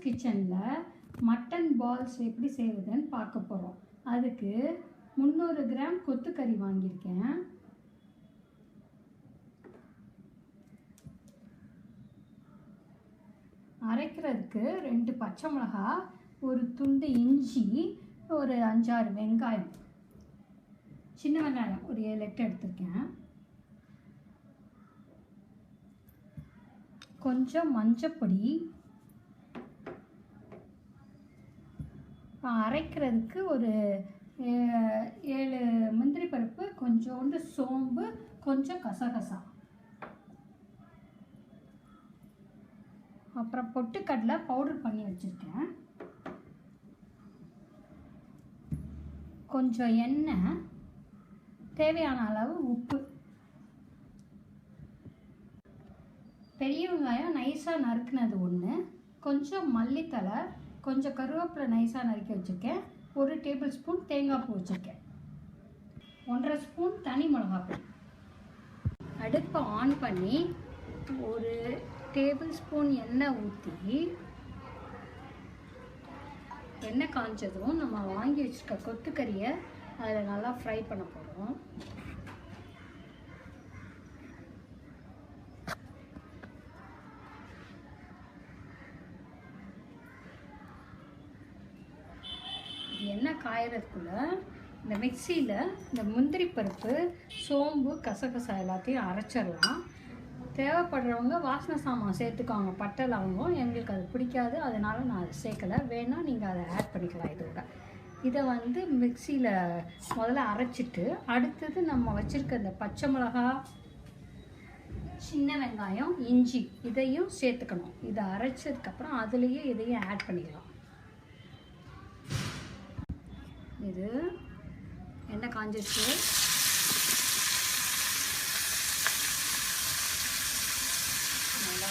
கிச்சனில் mutton balls எப்படி செய்வதுன்னு பார்க்க போகிறோம். அதுக்கு 300 கிராம் கொத்துக்கறி வாங்கியிருக்கேன். அரைக்கிறதுக்கு 2 பச்சை மிளகா, ஒரு துண்டு இஞ்சி, ஒரு 5-6 வெங்காயம், சின்ன வெங்காயம் ஒரு 7-8 எடுத்துருக்கேன். கொஞ்சம் மஞ்சப்பொடி, அரைக்கிறதுக்கு ஒரு 7 முந்திரி பருப்பு, கொஞ்சோண்டு சோம்பு, கொஞ்சம் கசகசா, அப்புறம் பொட்டுக்கடலை பவுடர் பண்ணி வச்சுருக்கேன். கொஞ்சம் எண்ணெய், தேவையான அளவு உப்பு. பெரிய வெங்காயம் நைஸாக நறுக்குனது 1, கொஞ்சம் மல்லித்தலை, கொஞ்சம் கருவேப்பிலை நைஸாக நறுக்கி வச்சுருக்கேன். 1 டேபிள் ஸ்பூன் தேங்காய் பூ வச்சுருக்கேன். 1.5 ஸ்பூன் தனி மிளகாப்பொடி. அடுப்பை ஆன் பண்ணி 1 டேபிள் ஸ்பூன் எண்ணெய் ஊற்றி, எண்ணெய் காய்ஞ்சதும் நம்ம வாங்கி வச்சுருக்க கொத்துக்கறியை அதில் நல்லா ஃப்ரை பண்ண போகிறோம். எண்ணெய் காயறதுக்குள்ள இந்த மிக்சியில் இந்த முந்திரி பருப்பு, சோம்பு, கசகசா எல்லாத்தையும் அரைச்சிடலாம். தேவைப்படுறவங்க வாசனை சாமான் சேர்த்துக்காங்க, பட்டை லவங்கம். எங்களுக்கு அது பிடிக்காது, அதனால் நான் அதை சேர்க்கலை. வேணால் நீங்கள் அதை ஆட் பண்ணிக்கலாம் இதோட. இதை வந்து மிக்சியில் முதல்ல அரைச்சிட்டு, அடுத்தது நம்ம வச்சுருக்க இந்த பச்சை மிளகா, சின்ன வெங்காயம், இஞ்சி இதையும் சேர்த்துக்கணும். இதை அரைச்சதுக்கப்புறம் அதுலேயே இதையும் ஆட் பண்ணிக்கலாம். இது எண்ணெய் காஞ்சிச்சு. நல்லா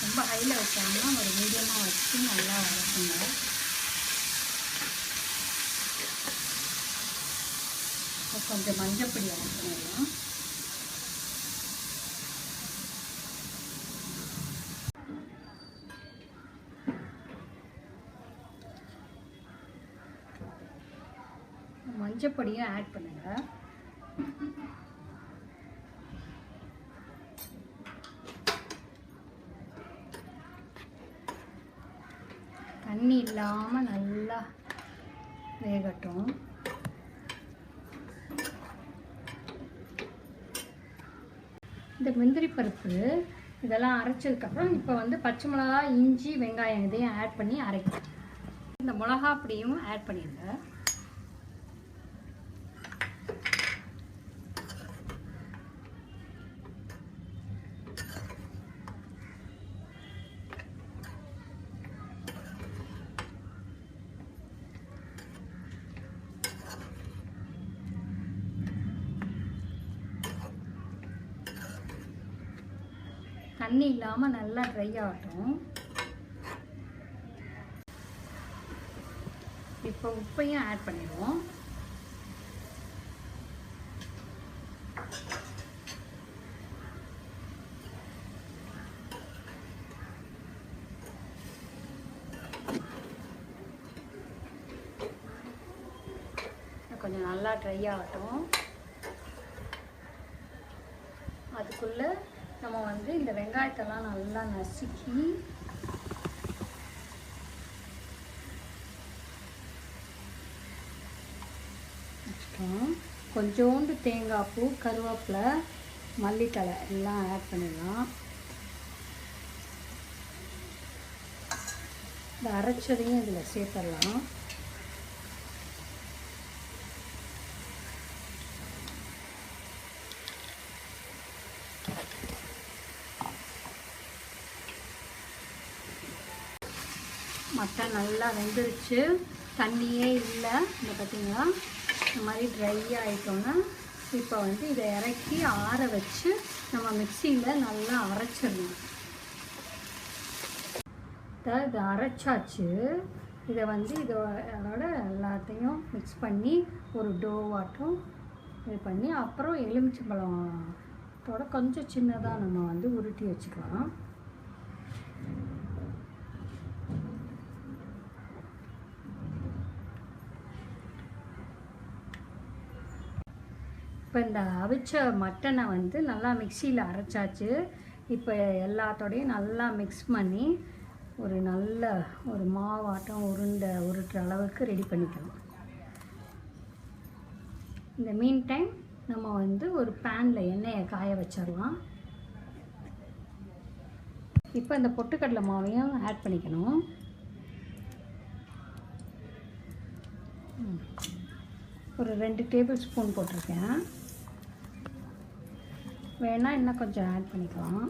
ரொம்ப ஹையில் வச்சாங்கன்னா ஒரு மீடியமாக வச்சு நல்லா வதக்குங்க. கொஞ்சம் மஞ்சப்பொடி ஆட் பண்ணிடலாம். மஞ்சப்பொடியும் ஆட் பண்ணுங்க. தண்ணி இல்லாமல் நல்லா வேகட்டும். இந்த முந்திரி பருப்பு இதெல்லாம் அரைச்சதுக்கப்புறம் இப்போ வந்து பச்சை மிளகா, இஞ்சி, வெங்காயம் இதையும் ஆட் பண்ணி அரைக்கணும். இந்த மிளகா பொடியும் ஆட் பண்ணிடுங்க. தண்ணி இல்லாமல் நல்லா ட்ரை ஆகட்டும். இப்போ உப்பையும் ஆட் பண்ணிடுவோம். கொஞ்சம் நல்லா ட்ரை ஆகட்டும். அதுக்குள்ளே நம்ம வந்து இந்த வெங்காயத்தெல்லாம் நல்லா நசுக்கி வச்சுட்டோம். கொஞ்சோண்டு தேங்காய் பூ, கருவேப்பிலை, மல்லித்தலை எல்லாம் ஆட் பண்ணிடலாம். இந்த அரைச்சதையும் இதில் சேர்த்துடலாம். மட்டன் நல்லா வெந்துருச்சு, தண்ணியே இல்லை. இந்த பார்த்திங்களா, இந்த மாதிரி ட்ரை ஆகிட்டோன்னா இப்போ வந்து இதை இறக்கி ஆற வச்சு நம்ம மிக்சியில் நல்லா அரைச்சிடணும். இதை அரைச்சாச்சு. இதை வந்து இதோட எல்லாத்தையும் மிக்ஸ் பண்ணி ஒரு டோவாட்டம் இது பண்ணி, அப்புறம் எலுமிச்சம்பழத்தோட கொஞ்சம் சின்னதாக நம்ம வந்து உருட்டி வச்சுக்கலாம். இப்போ இந்த அவிச்ச மட்டனை வந்து நல்லா மிக்சியில் அரைச்சாச்சு. இப்போ எல்லாத்தோடையும் நல்லா மிக்ஸ் பண்ணி ஒரு நல்ல ஒரு மாவாட்டம் உருட்டுற அளவுக்கு ரெடி பண்ணிக்கலாம். இந்த மீன் டைம் நம்ம வந்து ஒரு பேனில் எண்ணெயை காய வச்சிடலாம். இப்போ இந்த பொட்டுக்கடலை மாவையும் ஆட் பண்ணிக்கணும். ஒரு 2 டேபிள் ஸ்பூன் போட்டிருக்கேன். வேணால் இன்னும் கொஞ்சம் ஆட் பண்ணிக்கலாம்.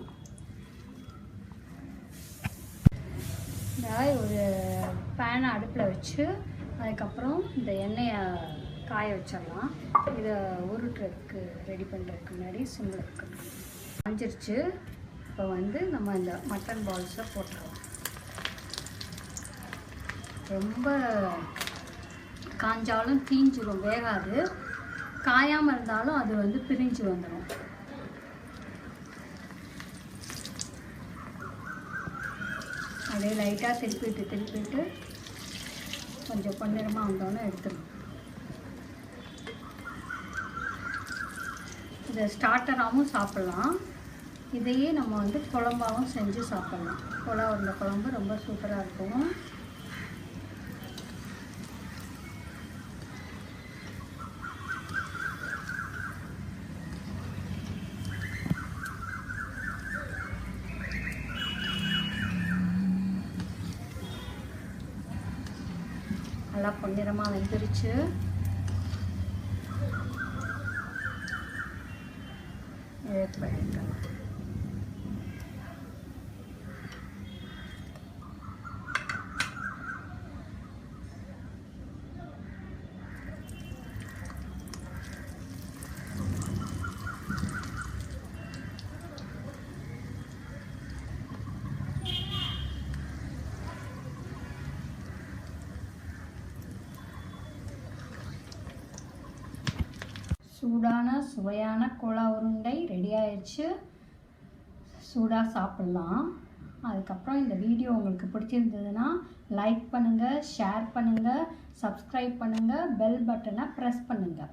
ஒரு பேனை அடுப்பில் வச்சு அதுக்கப்புறம் இந்த எண்ணெயை காய வச்சிடலாம். இதை உருட்டுறதுக்கு ரெடி பண்ணுறதுக்கு முன்னாடி சிம்மில் இருக்கணும். காஞ்சிருச்சு. இப்போ வந்து நம்ம இந்த மட்டன் பால்ஸை போட்டுருவோம். ரொம்ப காஞ்சாலும் தீஞ்சிடும், வேகாது. காயாமல் இருந்தாலும் அது வந்து பிரிஞ்சு வந்துடும். அப்படியே லைட்டாக திருப்பிட்டு கொஞ்சம் பொன்னிறமாக வந்தோன்னே எடுத்துடணும். இதை ஸ்டார்டராகவும் சாப்பிட்லாம். இதையே நம்ம வந்து குழம்பாகவும் செஞ்சு சாப்பிட்லாம். கொலா உருண்டை குழம்பு ரொம்ப சூப்பராக இருக்கும். நல்லா பொன்னிறமாக வெந்துருச்சு. சூடான சுவையான கோலா உருண்டை ரெடி ஆயிடுச்சு. சூடாக சாப்பிட்லாம். அதுக்கப்புறம் இந்த வீடியோ உங்களுக்கு பிடிச்சிருந்ததுன்னா லைக் பண்ணுங்கள், ஷேர் பண்ணுங்கள், சப்ஸ்கிரைப் பண்ணுங்கள், பெல் பட்டனை ப்ரெஸ் பண்ணுங்கள்.